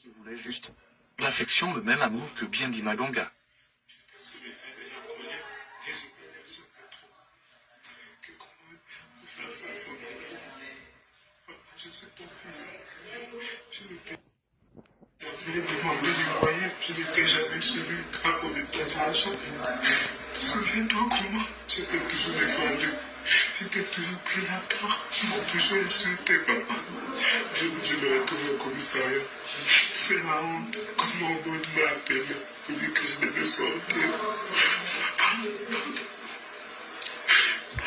qui voulait juste l'affection, le même amour que bien dit Maganga. Je suis ton fils. Je ne t'ai jamais demandé de loyer. Je ne t'ai jamais suivi à cause de ton argent. Souviens-toi comment je t'ai toujours défendu. Je t'ai toujours pris la part. Tu m'as toujours insulté, papa. Je me retrouve au commissariat. C'est la honte. Comment on m'a appelé pour dire que je devais sortir.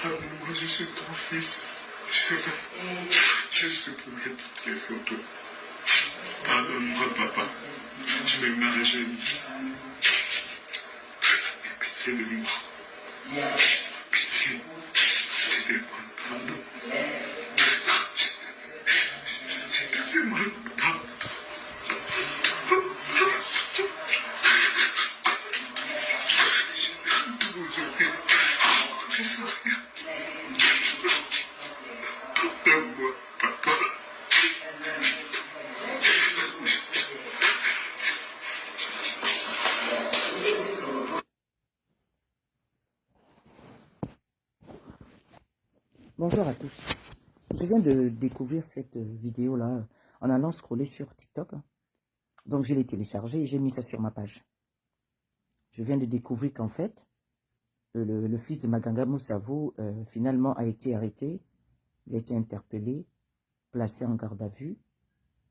Pardonne-moi, je suis ton fils. Je supprime toutes les photos. Pardonne-moi, papa. Je me mets à genoux. Pitié de moi. Pitié. Je demande pardon. Je te demande pardon. Je sais rien. Pardonne-moi, papa. Bonjour à tous. Je viens de découvrir cette vidéo-là en allant scroller sur TikTok. Donc je l'ai téléchargée et j'ai mis ça sur ma page. Je viens de découvrir qu'en fait, le fils de Maganga Moussavou finalement a été arrêté. Il a été interpellé, placé en garde à vue.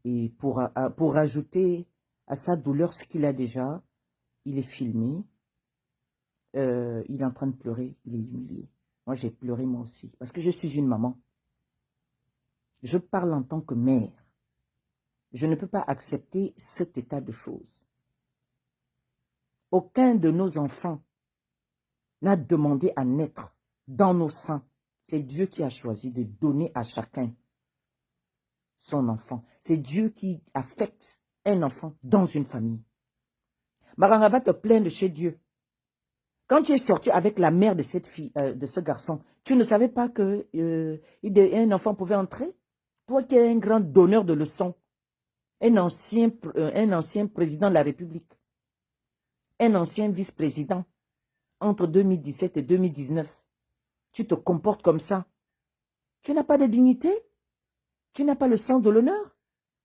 Et pour ajouter à sa douleur ce qu'il a déjà, il est filmé. Il est en train de pleurer, il est humilié. Moi, j'ai pleuré moi aussi, parce que je suis une maman. Je parle en tant que mère. Je ne peux pas accepter cet état de choses. Aucun de nos enfants n'a demandé à naître dans nos seins. C'est Dieu qui a choisi de donner à chacun son enfant. C'est Dieu qui affecte un enfant dans une famille. Maganga va te plaindre chez Dieu. Quand tu es sorti avec la mère de cette fille, de ce garçon, tu ne savais pas qu'un enfant pouvait entrer? Toi qui es un grand donneur de leçons, un ancien président de la République, un ancien vice-président, entre 2017 et 2019, tu te comportes comme ça. Tu n'as pas de dignité? Tu n'as pas le sens de l'honneur?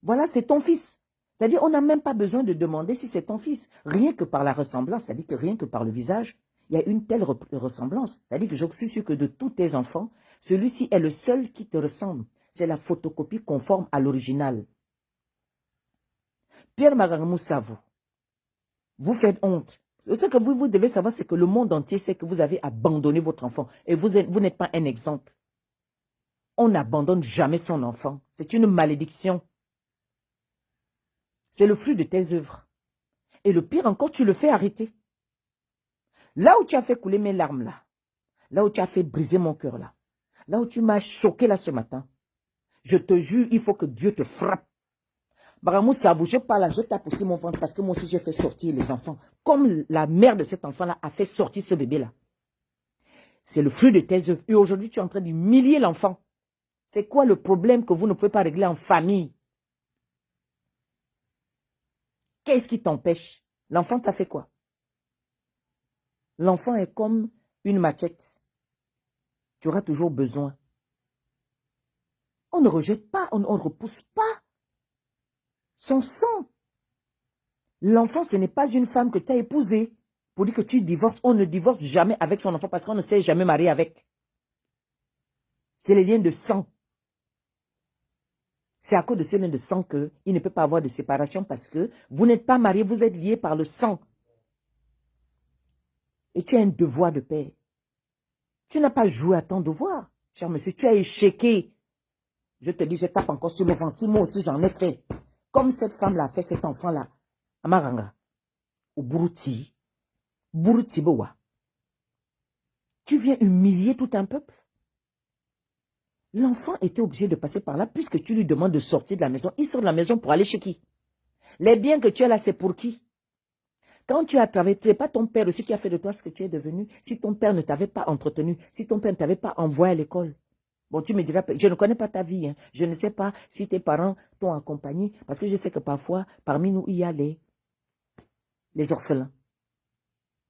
Voilà, c'est ton fils. C'est-à-dire, on n'a même pas besoin de demander si c'est ton fils. Rien que par la ressemblance, c'est-à-dire que rien que par le visage, il y a une telle ressemblance. C'est-à-dire que je suis sûr que de tous tes enfants, celui-ci est le seul qui te ressemble. C'est la photocopie conforme à l'original. Pierre Maganga Moussavou, vous faites honte. Ce que vous devez savoir, c'est que le monde entier sait que vous avez abandonné votre enfant. Et vous n'êtes pas un exemple. On n'abandonne jamais son enfant. C'est une malédiction. C'est le fruit de tes œuvres. Et le pire encore, tu le fais arrêter. Là où tu as fait couler mes larmes là, là où tu as fait briser mon cœur là, là où tu m'as choqué là ce matin, je te jure, il faut que Dieu te frappe. Maganga Moussavou, je parle là, je tape aussi mon ventre parce que moi aussi j'ai fait sortir les enfants. Comme la mère de cet enfant là a fait sortir ce bébé là. C'est le fruit de tes œuvres. Et aujourd'hui tu es en train d'humilier l'enfant. C'est quoi le problème que vous ne pouvez pas régler en famille? Qu'est-ce qui t'empêche? L'enfant t'a fait quoi? L'enfant est comme une machette. Tu auras toujours besoin. On ne rejette pas, on ne repousse pas son sang. L'enfant, ce n'est pas une femme que tu as épousée pour dire que tu divorces. On ne divorce jamais avec son enfant parce qu'on ne s'est jamais marié avec. C'est les liens de sang. C'est à cause de ces liens de sang qu'il ne peut pas avoir de séparation parce que vous n'êtes pas mariés, vous êtes liés par le sang. Et tu as un devoir de père. Tu n'as pas joué à ton devoir, cher monsieur. Tu as échequé. Je te dis, je tape encore sur mon ventre. Moi aussi, j'en ai fait. Comme cette femme-là a fait cet enfant-là. À Maganga. Au Buruti. Buruti Boa. Tu viens humilier tout un peuple. L'enfant était obligé de passer par là puisque tu lui demandes de sortir de la maison. Il sort de la maison pour aller chez qui? Les biens que tu as là, c'est pour qui? Quand tu as travaillé, ce n'est pas ton père aussi qui a fait de toi ce que tu es devenu. Si ton père ne t'avait pas entretenu, si ton père ne t'avait pas envoyé à l'école, Bon, tu me diras, je ne connais pas ta vie. Hein. Je ne sais pas si tes parents t'ont accompagné. Parce que je sais que parfois, parmi nous, il y a les orphelins.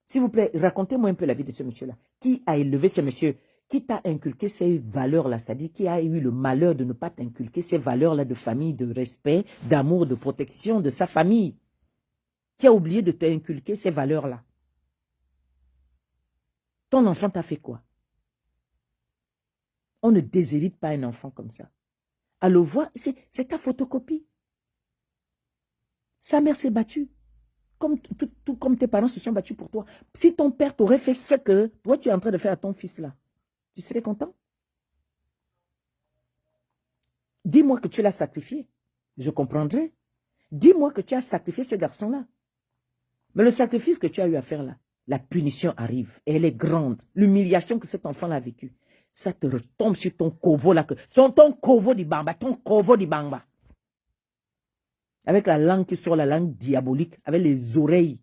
S'il vous plaît, racontez-moi un peu la vie de ce monsieur-là. Qui a élevé ce monsieur? Qui t'a inculqué ces valeurs-là? C'est-à-dire qui a eu le malheur de ne pas t'inculquer ces valeurs-là de famille, de respect, d'amour, de protection de sa famille? Qui a oublié de t'inculquer ces valeurs-là? Ton enfant t'a fait quoi? On ne déshérite pas un enfant comme ça. À le voir, c'est ta photocopie. Sa mère s'est battue. Tout comme tes parents se sont battus pour toi. Si ton père t'aurait fait ce que toi tu es en train de faire à ton fils là, tu serais content? Dis-moi que tu l'as sacrifié. Je comprendrai. Dis-moi que tu as sacrifié ce garçon-là. Mais le sacrifice que tu as eu à faire là, la punition arrive. Et elle est grande. L'humiliation que cet enfant a vécue. Ça te retombe sur ton kovo là. Sur ton kovo di bamba. Ton kovo di bamba. Avec la langue qui sort, la langue diabolique. Avec les oreilles.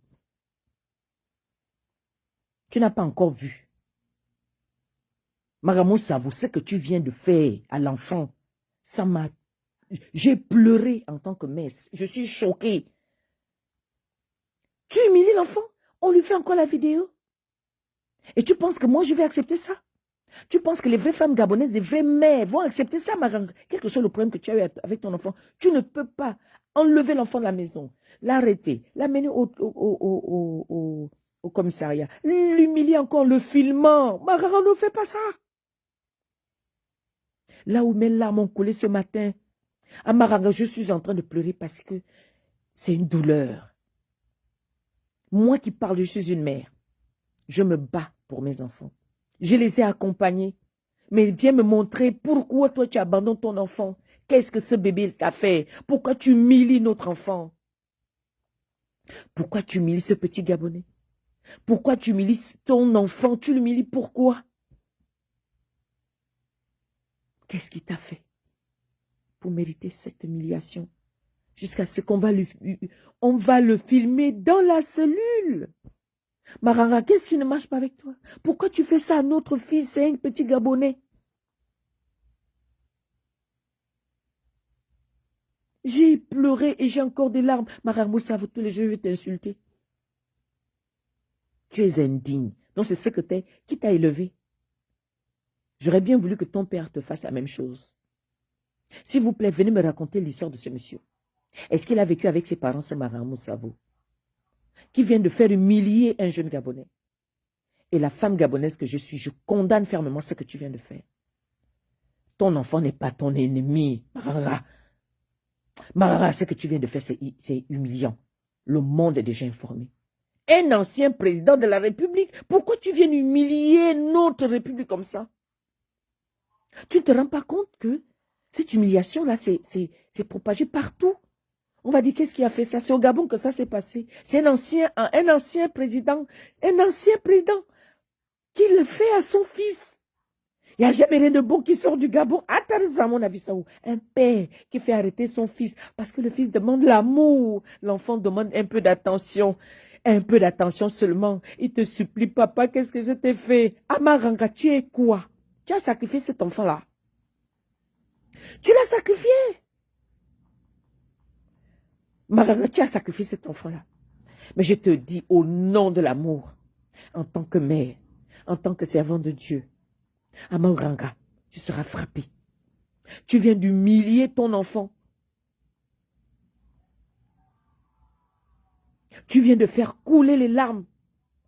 Tu n'as pas encore vu. Maramou Savo, ce que tu viens de faire à l'enfant, ça m'a... J'ai pleuré en tant que mère. Je suis choquée. Tu humilies l'enfant. On lui fait encore la vidéo. Et tu penses que moi, je vais accepter ça? Tu penses que les vraies femmes gabonaises, les vraies mères vont accepter ça, Maranga? Quel que soit le problème que tu as eu avec ton enfant, tu ne peux pas enlever l'enfant de la maison, l'arrêter, l'amener au commissariat, l'humilier encore, le filmant. Maranga, ne fais pas ça. Là où mes larmes ont coulé ce matin, à Maranga, je suis en train de pleurer parce que c'est une douleur. Moi qui parle, je suis une mère. Je me bats pour mes enfants. Je les ai accompagnés. Mais viens me montrer pourquoi toi tu abandonnes ton enfant. Qu'est-ce que ce bébé t'a fait? Pourquoi tu humilies notre enfant? Pourquoi tu humilies ce petit Gabonais? Pourquoi tu humilies ton enfant? Tu l'humilies pourquoi? Qu'est-ce qu'il t'a fait pour mériter cette humiliation? Jusqu'à ce qu'on va le filmer dans la cellule. Maranga, qu'est-ce qui ne marche pas avec toi? Pourquoi tu fais ça à notre fils? C'est un petit Gabonais. J'ai pleuré et j'ai encore des larmes. Maranga, ça tous les jours, je vais t'insulter. Tu es indigne. Donc c'est ce que t'es. Qui t'a élevé? J'aurais bien voulu que ton père te fasse la même chose. S'il vous plaît, venez me raconter l'histoire de ce monsieur. Est-ce qu'il a vécu avec ses parents, ce Maranga Savo, qui vient de faire humilier un jeune Gabonais? Et la femme gabonaise que je suis, je condamne fermement ce que tu viens de faire. Ton enfant n'est pas ton ennemi. Marara, ce que tu viens de faire, c'est humiliant. Le monde est déjà informé. Un ancien président de la République, pourquoi tu viens humilier notre République comme ça? Tu ne te rends pas compte que cette humiliation-là, c'est propagé partout. On va dire, qu'est-ce qui a fait ça? C'est au Gabon que ça s'est passé. C'est un ancien président qui le fait à son fils. Il n'y a jamais rien de bon qui sort du Gabon. Attends, à mon avis, ça. Un père qui fait arrêter son fils parce que le fils demande l'amour. L'enfant demande un peu d'attention. Un peu d'attention seulement. Il te supplie, papa, qu'est-ce que je t'ai fait? Amaranga, tu es quoi? Tu as sacrifié cet enfant-là. Tu l'as sacrifié. Maranga, tu as sacrifié cet enfant-là. Mais je te dis au nom de l'amour, en tant que mère, en tant que servant de Dieu, Amaranga, tu seras frappé. Tu viens d'humilier ton enfant. Tu viens de faire couler les larmes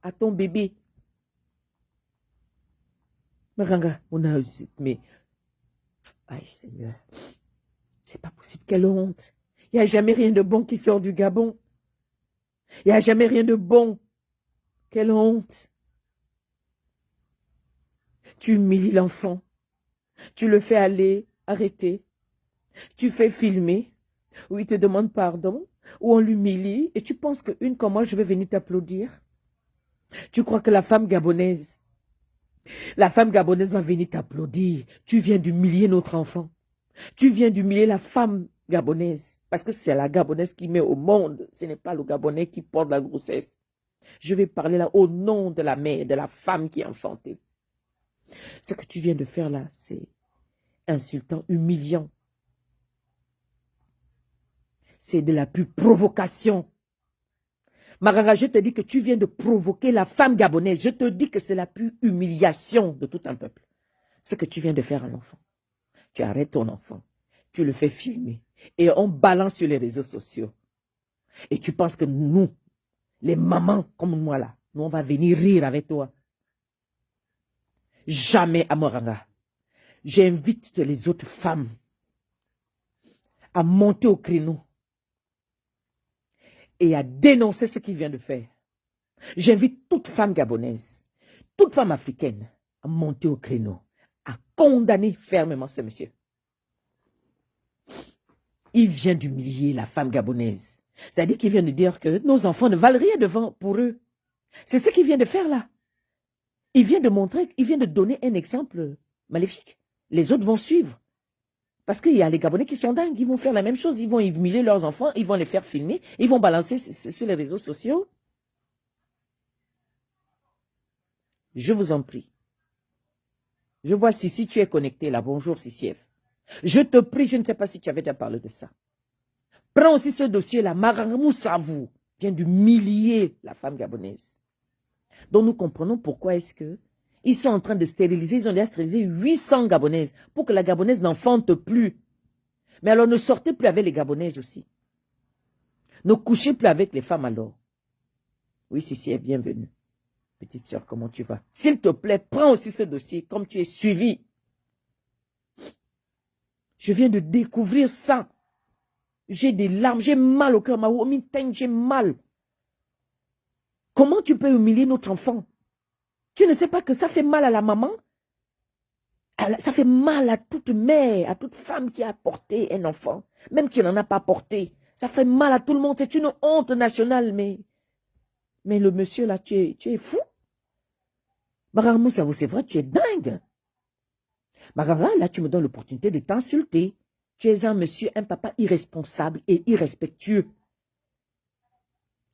à ton bébé. Maranga, on a... Mais... Aïe, Seigneur. C'est pas possible. Quelle honte. Il n'y a jamais rien de bon qui sort du Gabon. Il n'y a jamais rien de bon. Quelle honte. Tu humilies l'enfant. Tu le fais aller, arrêter. Tu fais filmer. Où il te demande pardon. Où on l'humilie. Et tu penses qu'une comme moi, je vais venir t'applaudir. Tu crois que la femme gabonaise va venir t'applaudir. Tu viens d'humilier notre enfant. Tu viens d'humilier la femme gabonaise. Parce que c'est la gabonaise qui met au monde. Ce n'est pas le Gabonais qui porte la grossesse. Je vais parler là au nom de la mère, de la femme qui a enfanté. Ce que tu viens de faire là, insultant, humiliant. C'est de la pure provocation. Marara, je te dis que tu viens de provoquer la femme gabonaise. Je te dis que c'est la pure humiliation de tout un peuple. Ce que tu viens de faire à l'enfant. Tu arrêtes ton enfant. Tu le fais filmer. Et on balance sur les réseaux sociaux. Et tu penses que nous, les mamans comme moi là, nous on va venir rire avec toi. Jamais à Moranga. J'invite les autres femmes à monter au créneau et à dénoncer ce qu'il vient de faire. J'invite toute femme gabonaise, toute femme africaine à monter au créneau, à condamner fermement ce monsieur. Il vient d'humilier la femme gabonaise. C'est-à-dire qu'il vient de dire que nos enfants ne valent rien devant pour eux. C'est ce qu'il vient de faire là. Il vient de montrer, il vient de donner un exemple maléfique. Les autres vont suivre. Parce qu'il y a les Gabonais qui sont dingues, ils vont faire la même chose, ils vont humilier leurs enfants, ils vont les faire filmer, ils vont balancer sur les réseaux sociaux. Je vous en prie. Je vois Sissi, tu es connecté là. Bonjour Sissi F. Je te prie, je ne sais pas si tu avais déjà parlé de ça. Prends aussi ce dossier-là. Marangamou Savou vient d'humilier la femme gabonaise. Donc nous comprenons pourquoi est-ce que ils sont en train de stériliser, ils ont déjà stérilisé 800 Gabonaises pour que la Gabonaise n'enfante plus. Mais alors ne sortez plus avec les Gabonaises aussi. Ne couchez plus avec les femmes alors. Oui, Sissi, bienvenue. Petite sœur, comment tu vas? S'il te plaît, prends aussi ce dossier comme tu es suivi. Je viens de découvrir ça. J'ai des larmes, j'ai mal au cœur, j'ai mal. Comment tu peux humilier notre enfant? Tu ne sais pas que ça fait mal à la maman? Ça fait mal à toute mère, à toute femme qui a porté un enfant, même qui n'en a pas porté. Ça fait mal à tout le monde, c'est une honte nationale, mais le monsieur là, tu es fou. Marara Moussavou, c'est vrai, tu es dingue. Marara, là, tu me donnes l'opportunité de t'insulter. Tu es un monsieur, un papa irresponsable et irrespectueux.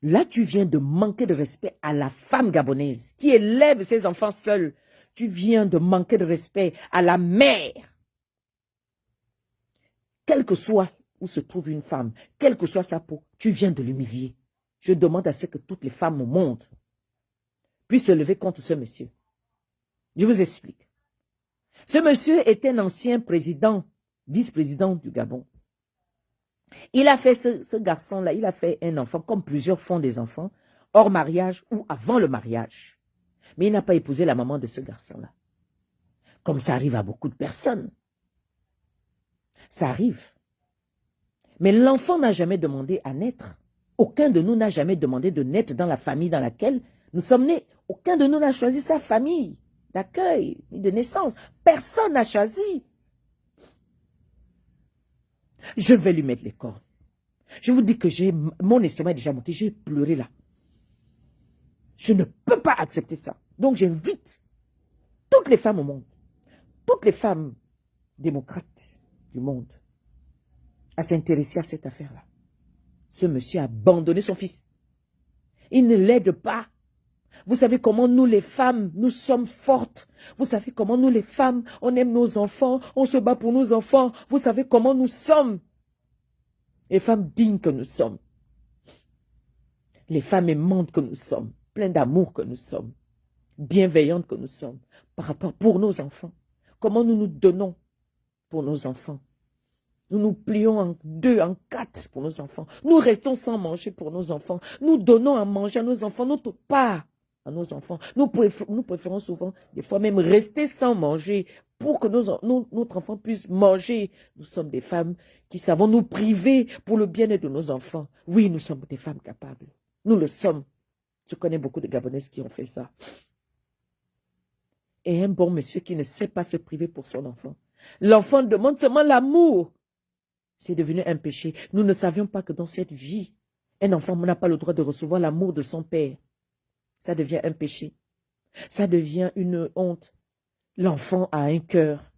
Là, tu viens de manquer de respect à la femme gabonaise qui élève ses enfants seule. Tu viens de manquer de respect à la mère. Quel que soit où se trouve une femme, quelle que soit sa peau, tu viens de l'humilier. Je demande à ce que toutes les femmes au monde puissent se lever contre ce monsieur. Je vous explique. Ce monsieur est un ancien président, vice-président du Gabon. Il a fait ce garçon-là, il a fait un enfant, comme plusieurs font des enfants, hors mariage ou avant le mariage. Mais il n'a pas épousé la maman de ce garçon-là. Comme ça arrive à beaucoup de personnes. Ça arrive. Mais l'enfant n'a jamais demandé à naître. Aucun de nous n'a jamais demandé de naître dans la famille dans laquelle nous sommes nés. Aucun de nous n'a choisi sa famille d'accueil, de naissance. Personne n'a choisi. Je vais lui mettre les cornes. Je vous dis que mon estomac est déjà monté, j'ai pleuré là. Je ne peux pas accepter ça. Donc j'invite toutes les femmes au monde, toutes les femmes démocrates du monde à s'intéresser à cette affaire-là. Ce monsieur a abandonné son fils. Il ne l'aide pas. Vous savez comment nous les femmes, nous sommes fortes. Vous savez comment nous les femmes, on aime nos enfants, on se bat pour nos enfants. Vous savez comment nous sommes. Les femmes dignes que nous sommes. Les femmes aimantes que nous sommes. Pleines d'amour que nous sommes. Bienveillantes que nous sommes. Par rapport pour nos enfants. Comment nous nous donnons pour nos enfants. Nous nous plions en 2, en 4 pour nos enfants. Nous restons sans manger pour nos enfants. Nous donnons à manger à nos enfants, notre part à nos enfants. Nous préférons souvent, des fois même, rester sans manger pour que notre enfant puisse manger. Nous sommes des femmes qui savons nous priver pour le bien-être de nos enfants. Oui, nous sommes des femmes capables. Nous le sommes. Je connais beaucoup de Gabonaises qui ont fait ça. Et un bon monsieur qui ne sait pas se priver pour son enfant. L'enfant demande seulement l'amour. C'est devenu un péché. Nous ne savions pas que dans cette vie, un enfant n'a pas le droit de recevoir l'amour de son père. Ça devient un péché. Ça devient une honte. L'enfant a un cœur.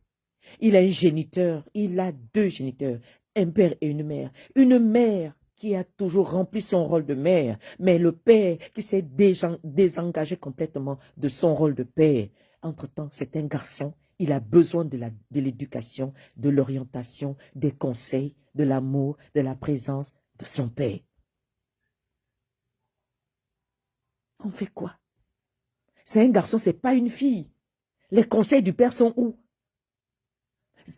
Il a un géniteur. Il a 2 géniteurs. Un père et une mère. Une mère qui a toujours rempli son rôle de mère. Mais le père qui s'est désengagé complètement de son rôle de père. Entre-temps, c'est un garçon Il a besoin de l'éducation, de l'orientation, des conseils, de l'amour, de la présence de son père. On fait quoi? C'est un garçon, c'est pas une fille. Les conseils du père sont où?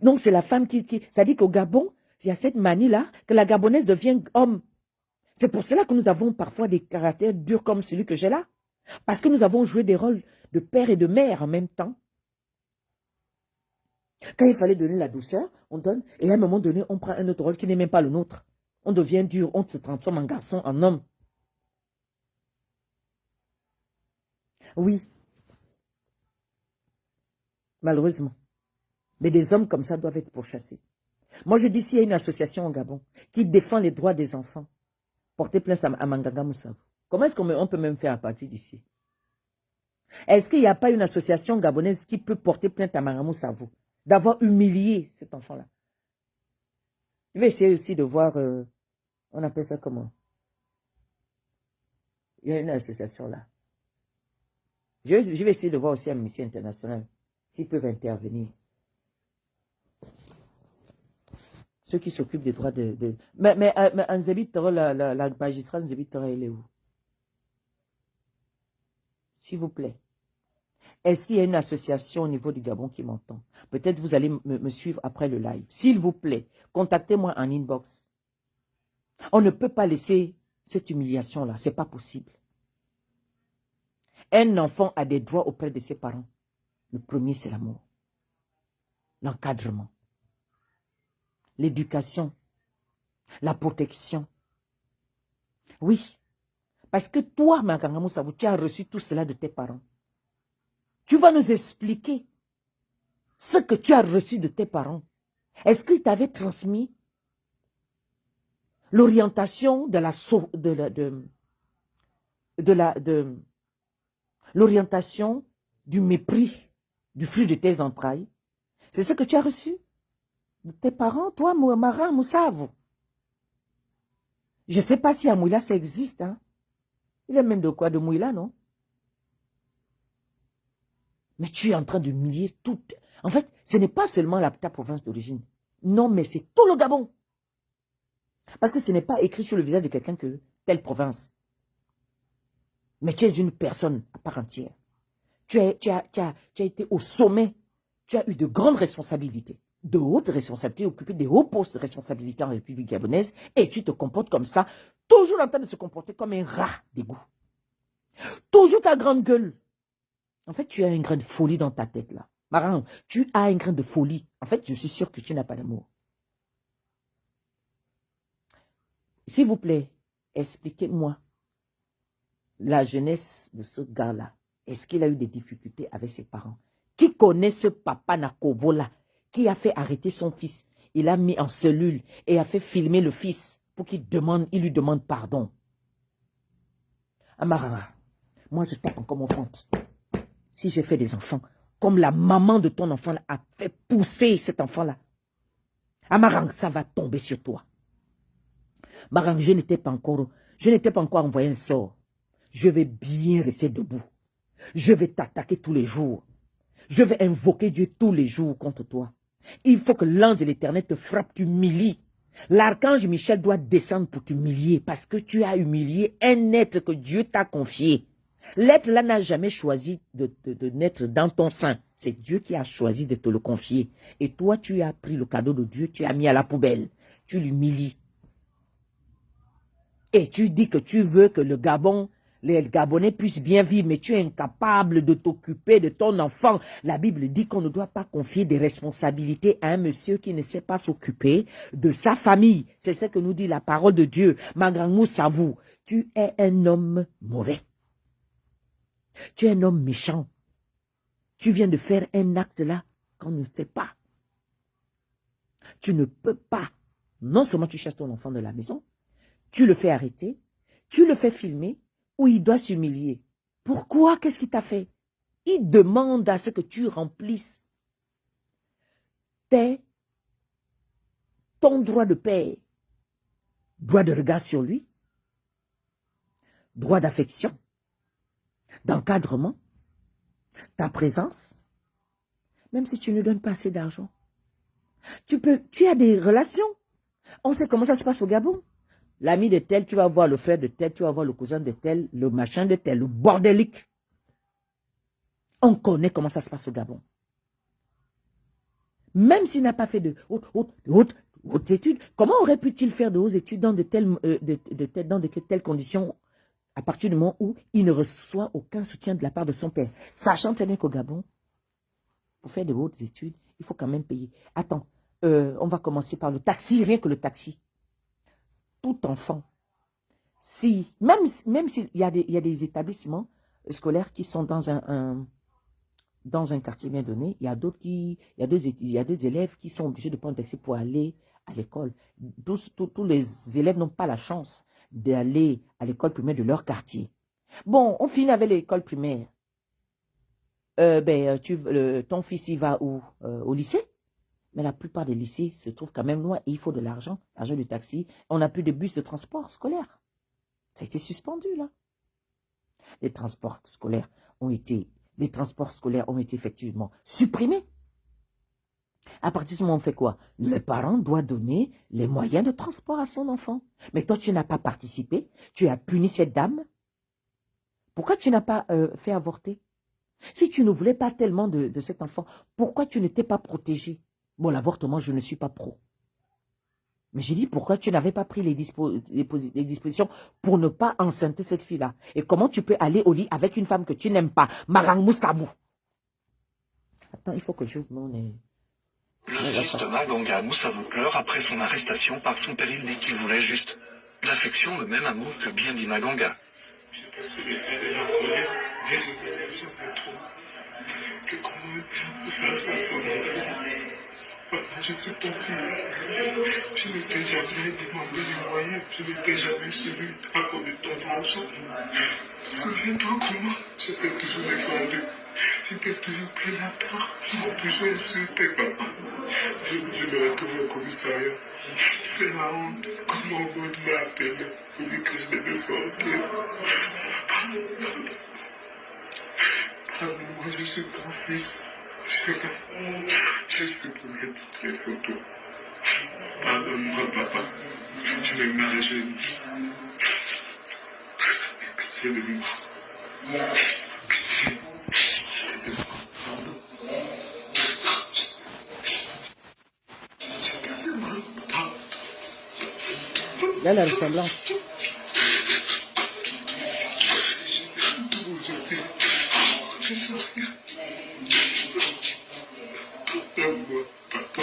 Donc c'est la femme ça dit qu'au Gabon, il y a cette manie-là que la Gabonaise devient homme. C'est pour cela que nous avons parfois des caractères durs comme celui que j'ai là. Parce que nous avons joué des rôles de père et de mère en même temps. Quand il fallait donner la douceur, on donne, et à un moment donné, on prend un autre rôle qui n'est même pas le nôtre. On devient dur, on se transforme en garçon, en homme. Oui, malheureusement. Mais des hommes comme ça doivent être pourchassés. Moi, je dis, s'il y a une association au Gabon qui défend les droits des enfants, portez plainte à Manganga Moussav. Comment est-ce qu'on peut même faire à partir d'ici? Est-ce qu'il n'y a pas une association gabonaise qui peut porter plainte à Manganga Moussav d'avoir humilié cet enfant-là? Je vais essayer aussi de voir, on appelle ça comment? Il y a une association là. Je vais essayer de voir aussi Amnesty International s'ils peuvent intervenir. Ceux qui s'occupent des droits de... Mais Anzébi Toro, la magistrate Anzébi Toro, elle est où? S'il vous plaît. Est-ce qu'il y a une association au niveau du Gabon qui m'entend? Peut-être vous allez me suivre après le live. S'il vous plaît, contactez-moi en inbox. On ne peut pas laisser cette humiliation-là. Ce n'est pas possible. Un enfant a des droits auprès de ses parents. Le premier, c'est l'amour. L'encadrement. L'éducation. La protection. Oui. Parce que toi, Manganga Moussav, tu as reçu tout cela de tes parents. Tu vas nous expliquer ce que tu as reçu de tes parents. Est-ce qu'ils t'avaient transmis l'orientation l'orientation du mépris du fruit de tes entrailles? C'est ce que tu as reçu de tes parents, toi, Mara Moussav. Je ne sais pas si à Mouila ça existe. Hein? Il y a même de quoi de Mouila, non? Mais tu es en train d'humilier tout. En fait, ce n'est pas seulement ta province d'origine. Non, mais c'est tout le Gabon. Parce que ce n'est pas écrit sur le visage de quelqu'un que telle province. Mais tu es une personne à part entière. Tu as été au sommet. Tu as eu de grandes responsabilités. De hautes responsabilités, occupé des hauts postes de responsabilité en République gabonaise. Et tu te comportes comme ça. Toujours en train de se comporter comme un rat d'égout. Toujours ta grande gueule. En fait, tu as un grain de folie dans ta tête, là. Maran, tu as un grain de folie. En fait, je suis sûr que tu n'as pas d'amour. S'il vous plaît, expliquez-moi la jeunesse de ce gars-là. Est-ce qu'il a eu des difficultés avec ses parents? Qui connaît ce papa Nakovo-là, qui a fait arrêter son fils? Il l'a mis en cellule et a fait filmer le fils pour qu'il lui demande pardon. Amarara, moi je tape encore mon front. Si j'ai fait des enfants, comme la maman de ton enfant a fait pousser cet enfant-là, Amarang, ça va tomber sur toi. Marang, je n'étais pas encore envoyé un sort. Je vais bien rester debout. Je vais t'attaquer tous les jours. Je vais invoquer Dieu tous les jours contre toi. Il faut que l'ange de l'Éternel te frappe, t'humilie. L'archange Michel doit descendre pour t'humilier parce que tu as humilié un être que Dieu t'a confié. L'être là n'a jamais choisi de naître dans ton sein. C'est Dieu qui a choisi de te le confier. Et toi, tu as pris le cadeau de Dieu, tu as mis à la poubelle. Tu l'humilies. Et tu dis que tu veux que les Gabonais puissent bien vivre, mais tu es incapable de t'occuper de ton enfant. La Bible dit qu'on ne doit pas confier des responsabilités à un monsieur qui ne sait pas s'occuper de sa famille. C'est ce que nous dit la parole de Dieu. Manganga Moussav, tu es un homme mauvais. Tu es un homme méchant. Tu viens de faire un acte là qu'on ne fait pas. Tu ne peux pas. Non seulement tu chasses ton enfant de la maison, tu le fais arrêter, tu le fais filmer, ou il doit s'humilier. Pourquoi? Qu'est-ce qu'il t'a fait? Il demande à ce que tu remplisses ton droit de père, droit de regard sur lui, droit d'affection, d'encadrement, ta présence, Même si tu ne donnes pas assez d'argent. Tu as des relations. On sait comment ça se passe au Gabon. L'ami de tel, tu vas voir le frère de tel, tu vas voir le cousin de tel, le machin de tel, le bordélique. On connaît comment ça se passe au Gabon. Même s'il n'a pas fait de hautes études, comment aurait-il faire de hautes études dans dans de telles conditions à partir du moment où il ne reçoit aucun soutien de la part de son père? Sachant très bien qu'au Gabon, pour faire de hautes études, il faut quand même payer. Attends, on va commencer par le taxi, rien que le taxi. Tout enfant, même s'il y a des établissements scolaires qui sont dans un quartier bien donné, il y a d'autres élèves qui sont obligés de prendre un taxi pour aller à l'école. Tous les élèves n'ont pas la chance d'aller à l'école primaire de leur quartier. Bon, on finit avec l'école primaire. Ton fils, il va où? Au lycée? Mais la plupart des lycées se trouvent quand même loin et il faut de l'argent du taxi. On n'a plus de bus de transport scolaire. Ça a été suspendu, là. Les transports scolaires ont été effectivement supprimés. À partir du moment où on fait quoi? Le parent doit donner les moyens de transport à son enfant. Mais toi, tu n'as pas participé. Tu as puni cette dame. Pourquoi tu n'as pas fait avorter? Si tu ne voulais pas tellement de cet enfant, pourquoi tu n'étais pas protégé? Bon, l'avortement, je ne suis pas pro. Mais j'ai dit, pourquoi tu n'avais pas pris les dispositions pour ne pas enceinter cette fille-là? Et comment tu peux aller au lit avec une femme que tu n'aimes pas? Marang Moussabou. Attends, il faut que je mon... Le fils de Maganga Moussavou pleure après son arrestation par son péril dit qu'il voulait juste l'affection, le même amour que bien dit Maganga. J'ai passé les fins de la colère, des humiliations de trop. Que comment un père peut faire ça à son enfant? Papa, je suis ton fils. Je ne t'ai jamais demandé les moyens. Je ne t'ai jamais suivi à cause de ton argent. Souviens-toi comment je t'ai toujours défendu. Je t'ai toujours pris la part. Je t'ai toujours insulté, papa. Je me retrouve au commissariat. C'est la honte. Comment on m'a appelé pour dire que je devais sortir. Moi, je suis ton fils. J'ai supprimé toutes les photos. Pardonne-moi, papa. Je me mets à genoux. Pitié de moi. Pitié. Il y a la ressemblance. Pardonne-moi, papa.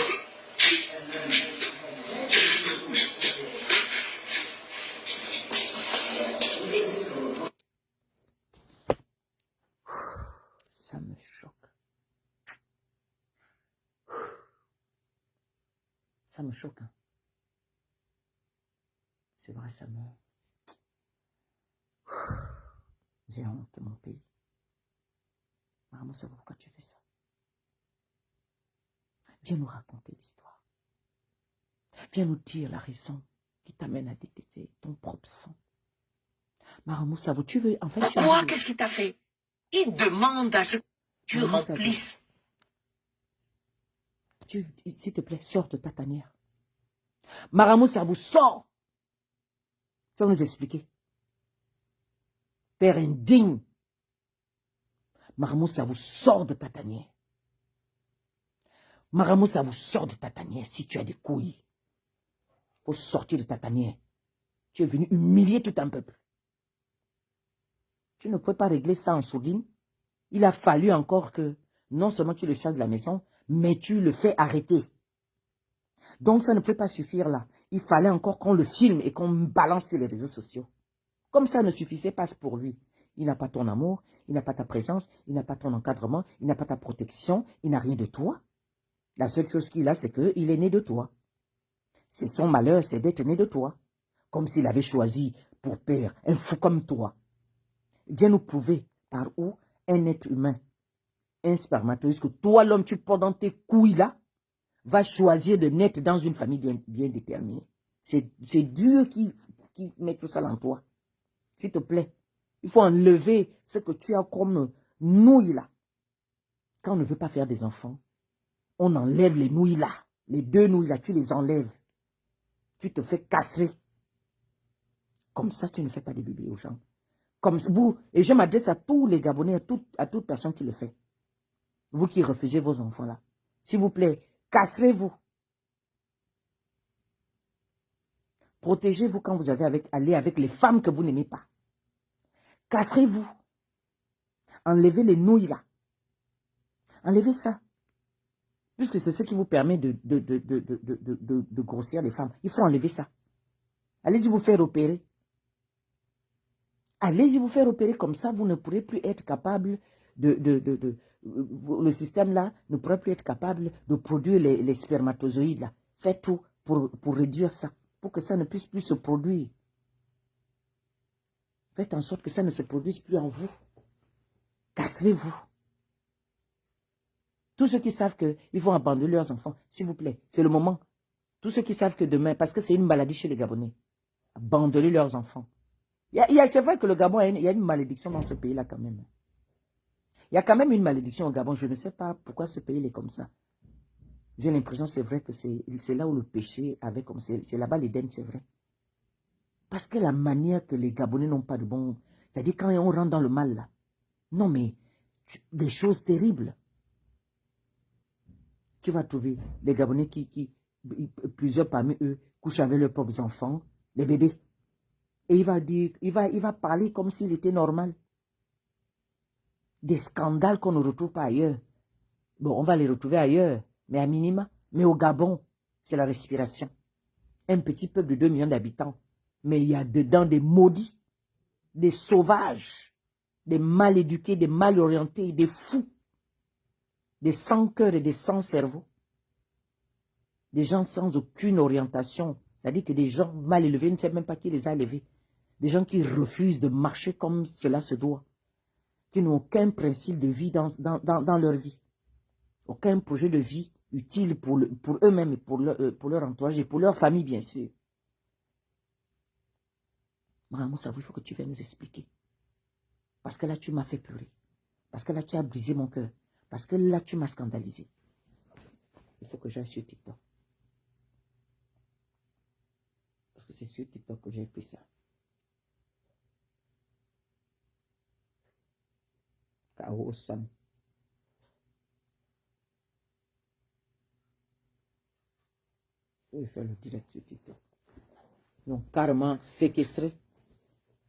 Ça me choque. Ça me choque. Hein. C'est vrai, ça me... J'ai honte de mon pays. Maman, ça va pourquoi tu fais ça? Viens nous raconter l'histoire. Viens nous dire la raison qui t'amène à détester ton propre sang. Maman, ça va, tu veux... En fait, Pourquoi? Qu'est-ce qu'il t'a fait? Il demande à ce que tu remplisses. S'il te plaît, sors de ta tanière. Maramou, ça vous sort. Tu vas nous expliquer. Père indigne. Maramou, ça vous sort de ta tanière. Maramou, ça vous sort de ta tanière si tu as des couilles. Il faut sortir de ta tanière. Tu es venu humilier tout un peuple. Tu ne pouvais pas régler ça en sourdine. Il a fallu encore que non seulement tu le chasses de la maison, mais tu le fais arrêter. Donc ça ne peut pas suffire là. Il fallait encore qu'on le filme et qu'on balance sur les réseaux sociaux. Comme ça ne suffisait pas pour lui. Il n'a pas ton amour, il n'a pas ta présence, il n'a pas ton encadrement, il n'a pas ta protection, il n'a rien de toi. La seule chose qu'il a, c'est qu'il est né de toi. C'est son malheur, c'est d'être né de toi. Comme s'il avait choisi pour père un fou comme toi. Viens nous prouver par où un être humain, un spermatozoïde que toi, l'homme, tu portes dans tes couilles là, va choisir de naître dans une famille bien déterminée. C'est Dieu qui met tout ça en toi. S'il te plaît, il faut enlever ce que tu as comme nouille là. Quand on ne veut pas faire des enfants, On enlève les nouilles là. Les 2 nouilles là, tu les enlèves. Tu te fais castrer. Comme ça, tu ne fais pas de bébés aux gens. Comme vous, et je m'adresse à tous les Gabonais, à toute personne qui le fait. Vous qui refusez vos enfants là. S'il vous plaît, castrez-vous. Protégez-vous quand vous allez avec les femmes que vous n'aimez pas. Castrez-vous. Enlevez les nouilles là. Enlevez ça. Puisque c'est ce qui vous permet de grossir les femmes. Il faut enlever ça. Allez-y vous faire opérer. Allez-y vous faire opérer. Comme ça, vous ne pourrez plus être capable le système là ne pourra plus être capable de produire les spermatozoïdes là. Faites tout pour réduire ça. Pour que ça ne puisse plus se produire. Faites en sorte que ça ne se produise plus en vous. Castrez-vous. Tous ceux qui savent qu'ils vont abandonner leurs enfants, s'il vous plaît, c'est le moment. Tous ceux qui savent que demain, parce que c'est une maladie chez les Gabonais, abandonner leurs enfants. C'est vrai que le Gabon, il y a une malédiction dans ce pays-là quand même. Il y a quand même une malédiction au Gabon. Je ne sais pas pourquoi ce pays est comme ça. J'ai l'impression, c'est vrai que c'est là où le péché avait comme c'est là-bas l'Éden, c'est vrai. Parce que la manière que les Gabonais n'ont pas de bon... C'est-à-dire quand on rentre dans le mal là. Non mais, des choses terribles. Tu vas trouver les Gabonais plusieurs parmi eux, couchent avec leurs propres enfants, les bébés. Et il va parler comme s'il était normal. Des scandales qu'on ne retrouve pas ailleurs. Bon, on va les retrouver ailleurs, mais à minima. Mais au Gabon, c'est la respiration. Un petit peuple de 2 millions d'habitants. Mais il y a dedans des maudits, des sauvages, des mal éduqués, des mal orientés, des fous. Des sans-cœur et des sans-cerveau. Des gens sans aucune orientation. C'est-à-dire que des gens mal élevés, ne savent même pas qui les a élevés. Des gens qui refusent de marcher comme cela se doit. Qui n'ont aucun principe de vie dans leur vie. Aucun projet de vie utile pour eux-mêmes et pour leur entourage et pour leur famille, bien sûr. Maman Savou, il faut que tu viennes nous expliquer. Parce que là, tu m'as fait pleurer. Parce que là, tu as brisé mon cœur. Parce que là, tu m'as scandalisé. Il faut que j'aille sur TikTok. Parce que c'est sur TikTok que j'ai pris ça. Kao San. Je vais faire le direct sur TikTok. Donc, carrément séquestré.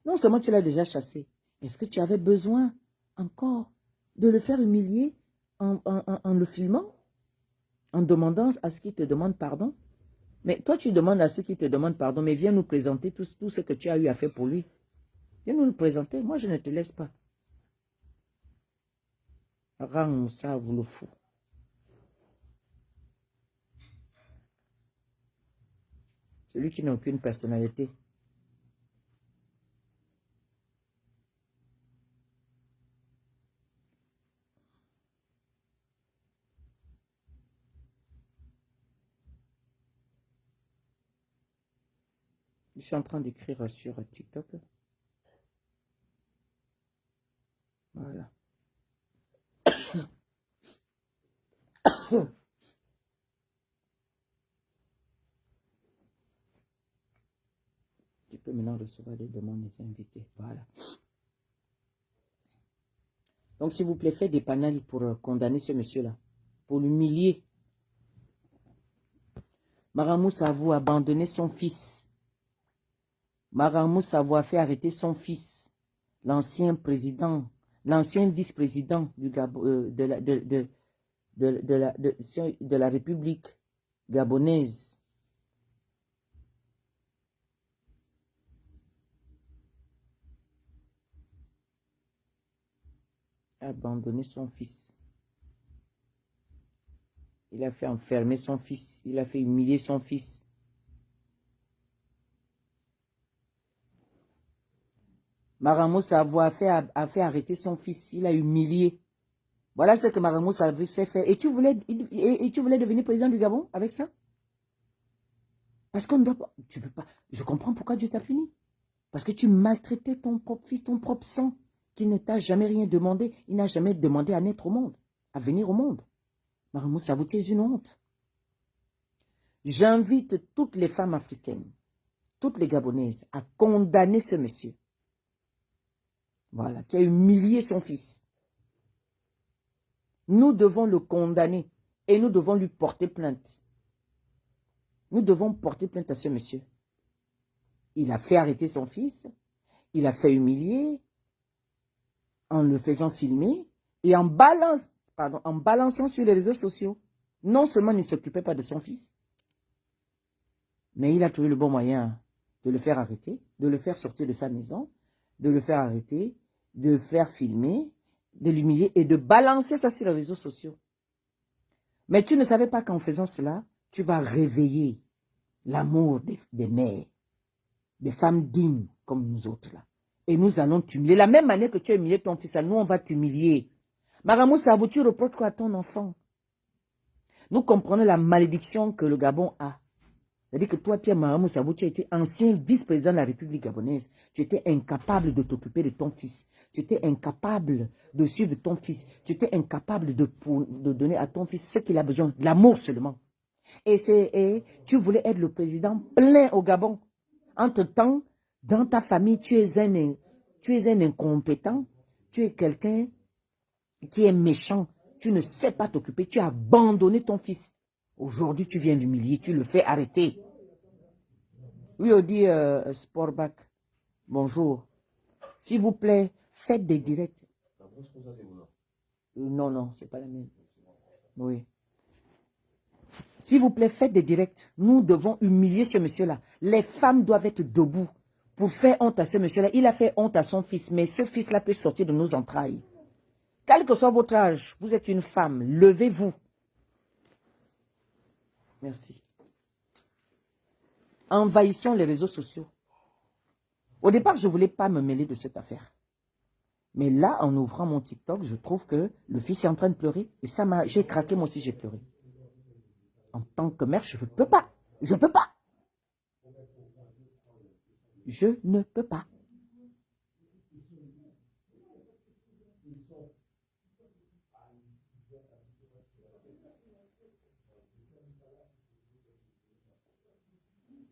Non seulement tu l'as déjà chassé. Est-ce que tu avais besoin encore de le faire humilier en le filmant? En demandant à ce qu'il te demande pardon? Mais toi, tu demandes à ceux qui te demandent pardon, mais viens nous présenter tout ce que tu as eu à faire pour lui. Viens nous le présenter. Moi, je ne te laisse pas. Rang ça, vous le fou. Celui qui n'a aucune personnalité. Je suis en train d'écrire sur TikTok. Voilà. Tu peux maintenant recevoir des demandes des invités. Voilà. Donc, s'il vous plaît, faites des panels pour condamner ce monsieur-là. Pour l'humilier. Maramou Savou a abandonné son fils. Maramou Savou a fait arrêter son fils. L'ancien président, l'ancien vice-président du Gabon, de la République gabonaise. A abandonné son fils. Il a fait enfermer son fils. Il a fait humilier son fils. Maramou Savou a fait arrêter son fils. Il a humilié. Voilà ce que Maramou Savou s'est fait. Et tu voulais devenir président du Gabon avec ça? Parce qu'on ne doit pas... Tu peux pas... Je comprends pourquoi Dieu t'a puni. Parce que tu maltraitais ton propre fils, ton propre sang, qui ne t'a jamais rien demandé. Il n'a jamais demandé à naître au monde, à venir au monde. Maman Moussa, vous êtes une honte. J'invite toutes les femmes africaines, toutes les Gabonaises, à condamner ce monsieur. Voilà, qui a humilié son fils. Nous devons le condamner et nous devons lui porter plainte. Nous devons porter plainte à ce monsieur. Il a fait arrêter son fils, il a fait humilier en le faisant filmer et en balançant sur les réseaux sociaux. Non seulement il ne s'occupait pas de son fils, mais il a trouvé le bon moyen de le faire arrêter, de le faire sortir de sa maison, de le faire arrêter, de le faire filmer, de l'humilier et de balancer ça sur les réseaux sociaux. Mais tu ne savais pas qu'en faisant cela, tu vas réveiller l'amour des mères, des femmes dignes comme nous autres là. Et nous allons t'humilier. La même manière que tu as humilié ton fils, nous on va t'humilier. Maramou Savou, tu reproches quoi à ton enfant? Nous comprenons la malédiction que le Gabon a. C'est-à-dire que toi, Pierre Maramou Savou, tu as été ancien vice-président de la République gabonaise. Tu étais incapable de t'occuper de ton fils. Tu étais incapable de suivre ton fils. Tu étais incapable de donner à ton fils ce qu'il a besoin, l'amour seulement. Et tu voulais être le président plein au Gabon. Entre-temps, dans ta famille, tu es un incompétent. Tu es quelqu'un qui est méchant. Tu ne sais pas t'occuper. Tu as abandonné ton fils. Aujourd'hui, tu viens l'humilier. Tu le fais arrêter. Oui, on dit Sportback. Bonjour. S'il vous plaît, faites des directs. Non, c'est pas la mienne. Oui. S'il vous plaît, faites des directs. Nous devons humilier ce monsieur-là. Les femmes doivent être debout pour faire honte à ce monsieur-là. Il a fait honte à son fils, mais ce fils-là peut sortir de nos entrailles. Quel que soit votre âge, vous êtes une femme, levez-vous. Merci. Envahissons les réseaux sociaux. Au départ, je ne voulais pas me mêler de cette affaire. Mais là, en ouvrant mon TikTok, je trouve que le fils est en train de pleurer. Et ça m'a... J'ai craqué, moi aussi, j'ai pleuré. En tant que mère, je ne peux pas. Je ne peux pas. Je ne peux pas.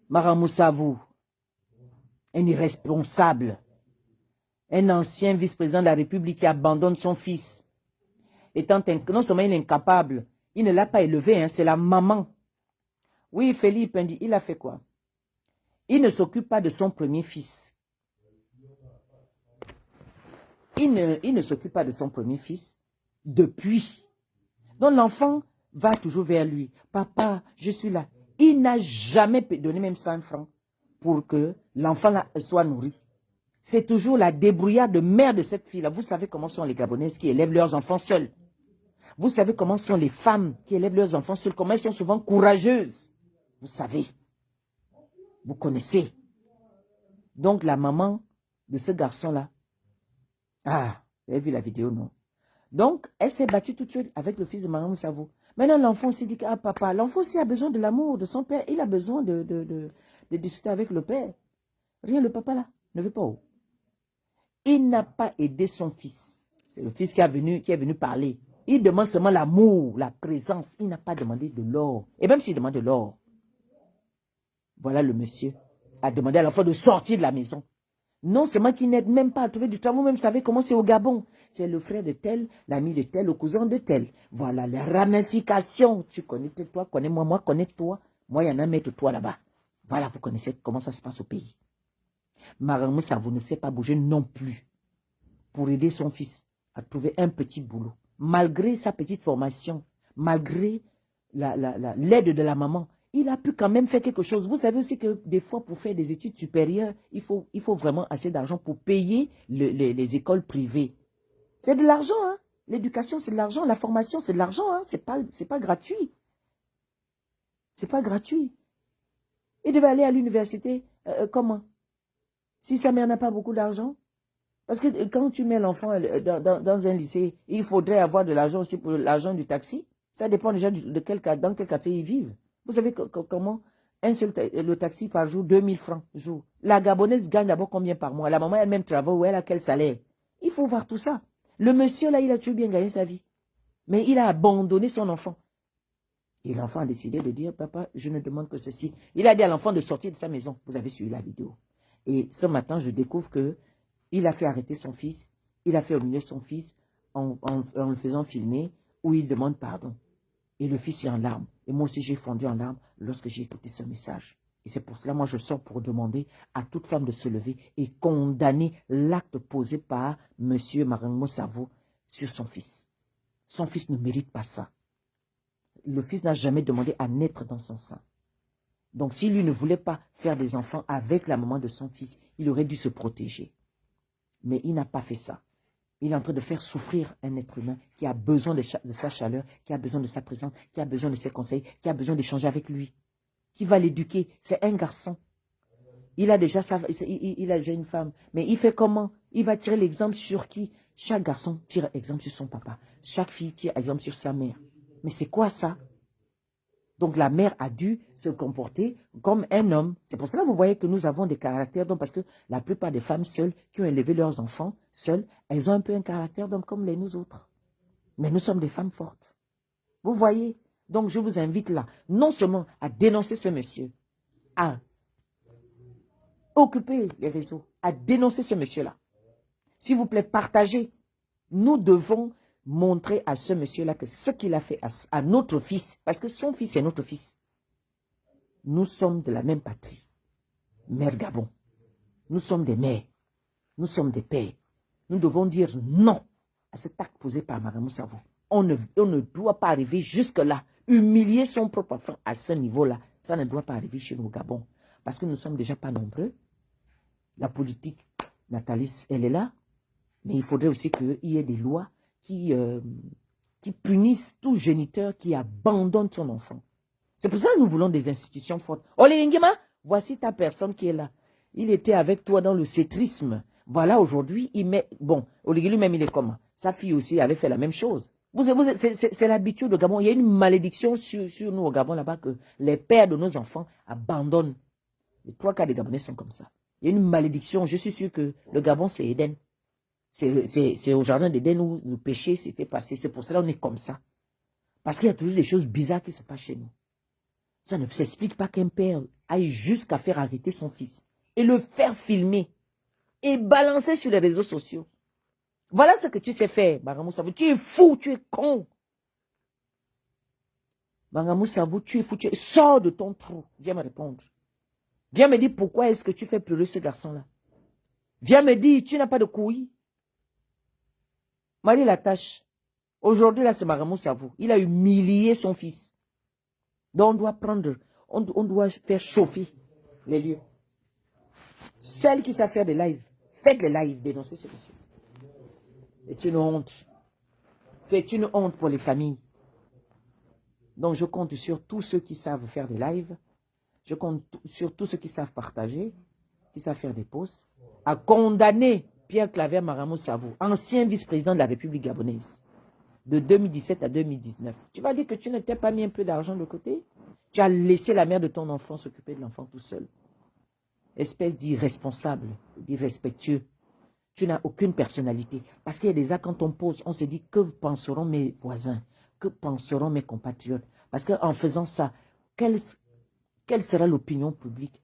Maramou Savou, un irresponsable, un ancien vice-président de la République qui abandonne son fils. Non seulement il est incapable, il ne l'a pas élevé, hein, c'est la maman. Oui, Philippe, il a fait quoi? Il ne s'occupe pas de son premier fils. Il ne s'occupe pas de son premier fils depuis. Donc l'enfant va toujours vers lui. Papa, je suis là. Il n'a jamais donné même 100 francs pour que l'enfant soit nourri. C'est toujours la débrouillarde de mère de cette fille-là. Vous savez comment sont les Gabonaises qui élèvent leurs enfants seuls. Vous savez comment sont les femmes qui élèvent leurs enfants seuls, comment elles sont souvent courageuses. Vous savez. Vous connaissez. Donc la maman de ce garçon-là, ah, vous avez vu la vidéo, non? Donc, elle s'est battue toute seule avec le fils de Maramou Savou. Maintenant, l'enfant s'est dit que, ah papa, l'enfant aussi a besoin de l'amour de son père. Il a besoin de discuter avec le père. Rien, le papa là, ne veut pas. Oh. Il n'a pas aidé son fils. C'est le fils qui est venu parler. Il demande seulement l'amour, la présence. Il n'a pas demandé de l'or. Et même s'il demande de l'or, voilà le monsieur a demandé à l'enfant de sortir de la maison. Non seulement qu'il n'aide même pas à trouver du travail, vous-même savez comment c'est au Gabon. C'est le frère de tel, l'ami de tel, le cousin de tel. Voilà les ramifications. Tu connais toi, connais-moi, moi connais-toi. Moi, il y en a mettre toi là-bas. Voilà, vous connaissez comment ça se passe au pays. Maramou Savou ne sait pas bouger non plus pour aider son fils à trouver un petit boulot. Malgré sa petite formation, malgré l'aide de la maman, il a pu quand même faire quelque chose. Vous savez aussi que des fois, pour faire des études supérieures, il faut vraiment assez d'argent pour payer les écoles privées. C'est de l'argent, hein. L'éducation, c'est de l'argent. La formation, c'est de l'argent, hein. C'est pas gratuit. C'est pas gratuit. Il devait aller à l'université, comment? Si sa mère n'a pas beaucoup d'argent? Parce que quand tu mets l'enfant dans un lycée, il faudrait avoir de l'argent aussi pour l'argent du taxi. Ça dépend déjà dans quel quartier ils vivent. Vous savez comment le taxi par jour, 2000 francs jour. La Gabonaise gagne d'abord combien par mois? La maman elle-même travaille, où elle a quel salaire? Il faut voir tout ça. Le monsieur là, il a toujours bien gagné sa vie. Mais il a abandonné son enfant. Et l'enfant a décidé de dire, papa, je ne demande que ceci. Il a dit à l'enfant de sortir de sa maison. Vous avez suivi la vidéo. Et ce matin, je découvre qu'il a fait arrêter son fils. Il a fait humilier son fils en le faisant filmer où il demande pardon. Et le fils est en larmes. Et moi aussi, j'ai fondu en larmes lorsque j'ai écouté ce message. Et c'est pour cela, moi, je sors pour demander à toute femme de se lever et condamner l'acte posé par M. Marango Savo sur son fils. Son fils ne mérite pas ça. Le fils n'a jamais demandé à naître dans son sein. Donc, si lui ne voulait pas faire des enfants avec la maman de son fils, il aurait dû se protéger. Mais il n'a pas fait ça. Il est en train de faire souffrir un être humain qui a besoin de sa chaleur, qui a besoin de sa présence, qui a besoin de ses conseils, qui a besoin d'échanger avec lui. Qui va l'éduquer? C'est un garçon. Il a déjà une femme. Mais il fait comment? Il va tirer l'exemple sur qui? Chaque garçon tire exemple sur son papa. Chaque fille tire exemple sur sa mère. Mais c'est quoi ça? Donc la mère a dû se comporter comme un homme. C'est pour cela que vous voyez que nous avons des caractères d'hommes, parce que la plupart des femmes seules qui ont élevé leurs enfants seules, elles ont un peu un caractère d'homme comme nous autres. Mais nous sommes des femmes fortes. Vous voyez? Donc je vous invite là, non seulement à dénoncer ce monsieur, à occuper les réseaux, à dénoncer ce monsieur-là. S'il vous plaît, partagez. Nous devons montrer à ce monsieur-là que ce qu'il a fait à notre fils, parce que son fils est notre fils, nous sommes de la même patrie. Mère Gabon, nous sommes des mères, nous sommes des pères. Nous devons dire non à cet acte posé par Marango Savo. On ne doit pas arriver jusque-là. Humilier son propre enfant à ce niveau-là, ça ne doit pas arriver chez nous au Gabon. Parce que nous ne sommes déjà pas nombreux. La politique nataliste, elle est là. Mais il faudrait aussi qu'il y ait des lois qui punissent tout géniteur qui abandonne son enfant. C'est pour ça que nous voulons des institutions fortes. Olé Ngema, voici ta personne qui est là. Il était avec toi dans le cétrisme. Voilà, aujourd'hui, il met... Bon, Olé lui-même, il est comment? Sa fille aussi avait fait la même chose. C'est l'habitude au Gabon. Il y a une malédiction sur nous au Gabon là-bas que les pères de nos enfants abandonnent. Les 3 quarts des Gabonais sont comme ça. Il y a une malédiction. Je suis sûr que le Gabon, c'est Éden. C'est au jardin d'Éden où le péché s'était passé. C'est pour cela qu'on est comme ça. Parce qu'il y a toujours des choses bizarres qui se passent chez nous. Ça ne s'explique pas qu'un père aille jusqu'à faire arrêter son fils et le faire filmer et balancer sur les réseaux sociaux. Voilà ce que tu sais faire, Marango Savo. Tu es fou, tu es con. Marango Savo, tu es fou, sors de ton trou. Viens me répondre. Viens me dire pourquoi est-ce que tu fais pleurer ce garçon-là. Viens me dire, tu n'as pas de couilles. Marie Latache, aujourd'hui là c'est Marango Savo. Il a humilié son fils. Donc on doit faire chauffer les lieux. Celles qui savent faire des lives, faites les lives, dénoncez ce monsieur. C'est une honte. C'est une honte pour les familles. Donc je compte sur tous ceux qui savent faire des lives. Je compte sur tous ceux qui savent partager, qui savent faire des posts, à condamner Pierre Claver Marango Savo, ancien vice-président de la République gabonaise, de 2017 à 2019. Tu vas dire que tu ne t'es pas mis un peu d'argent de côté? Tu as laissé la mère de ton enfant s'occuper de l'enfant tout seul. Espèce d'irresponsable, d'irrespectueux. Tu n'as aucune personnalité. Parce qu'il y a des actes, quand on pose, on se dit, que penseront mes voisins? Que penseront mes compatriotes? Parce qu'en faisant ça, quelle sera l'opinion publique?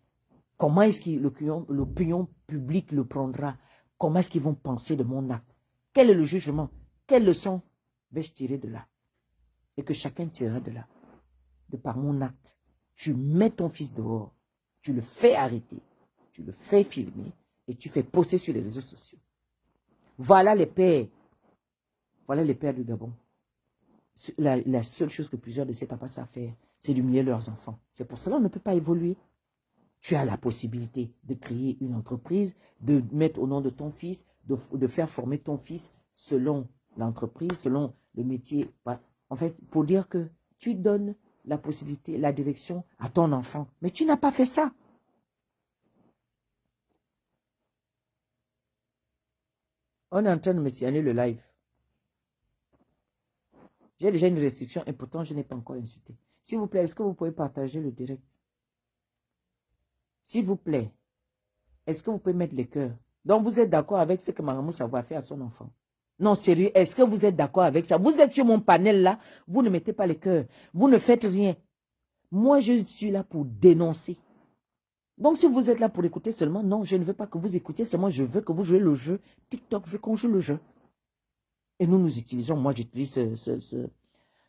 Comment est-ce que l'opinion publique le prendra? Comment est-ce qu'ils vont penser de mon acte? Quel est le jugement? Quelle leçon vais-je tirer de là? Et que chacun tirera de là. De par mon acte. Tu mets ton fils dehors. Tu le fais arrêter. Tu le fais filmer. Et tu fais poster sur les réseaux sociaux. Voilà les pères. Voilà les pères du Gabon. La seule chose que plusieurs de ces papas savent faire, c'est d'humilier leurs enfants. C'est pour cela qu'on ne peut pas évoluer. Tu as la possibilité de créer une entreprise, de mettre au nom de ton fils, de faire former ton fils selon l'entreprise, selon le métier. En fait, pour dire que tu donnes la possibilité, la direction à ton enfant. Mais tu n'as pas fait ça. On est en train de me signaler le live. J'ai déjà une restriction et pourtant je n'ai pas encore insulté. S'il vous plaît, est-ce que vous pouvez partager le direct? S'il vous plaît, est-ce que vous pouvez mettre les cœurs? Donc vous êtes d'accord avec ce que Marango Savo a fait à son enfant? Non, sérieux, est-ce que vous êtes d'accord avec ça? Vous êtes sur mon panel là, vous ne mettez pas les cœurs, vous ne faites rien. Moi, je suis là pour dénoncer. Donc, si vous êtes là pour écouter seulement, non, je ne veux pas que vous écoutiez seulement, je veux que vous jouez le jeu. TikTok veut qu'on joue le jeu. Et nous utilisons, moi j'utilise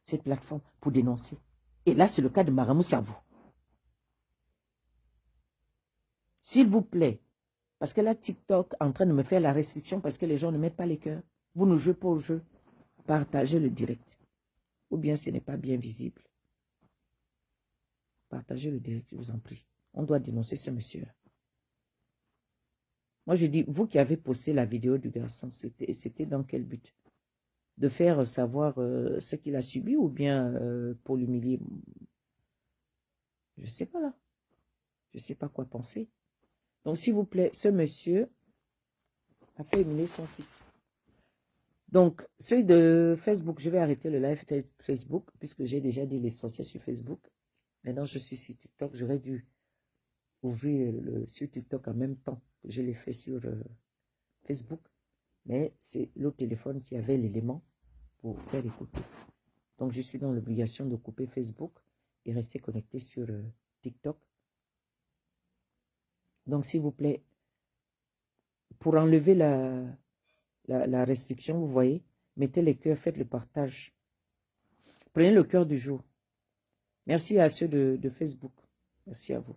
cette plateforme pour dénoncer. Et là, c'est le cas de Maramou Savou. S'il vous plaît, parce que là, TikTok est en train de me faire la restriction parce que les gens ne mettent pas les cœurs. Vous ne jouez pas au jeu. Partagez le direct. Ou bien ce n'est pas bien visible. Partagez le direct, je vous en prie. On doit dénoncer ce monsieur. Moi, je dis, vous qui avez posté la vidéo du garçon, c'était dans quel but? De faire savoir ce qu'il a subi ou bien pour l'humilier? Je ne sais pas là. Je ne sais pas quoi penser. Donc, s'il vous plaît, ce monsieur a fait humilier son fils. Donc, celui de Facebook, je vais arrêter le live Facebook, puisque j'ai déjà dit l'essentiel sur Facebook. Maintenant, je suis sur TikTok. J'aurais dû ouvrir sur TikTok en même temps que je l'ai fait sur Facebook. Mais c'est l'autre téléphone qui avait l'élément pour faire écouter. Donc, je suis dans l'obligation de couper Facebook et rester connecté sur TikTok. Donc, s'il vous plaît, pour enlever la restriction, vous voyez, mettez les cœurs, faites le partage. Prenez le cœur du jour. Merci à ceux de Facebook. Merci à vous.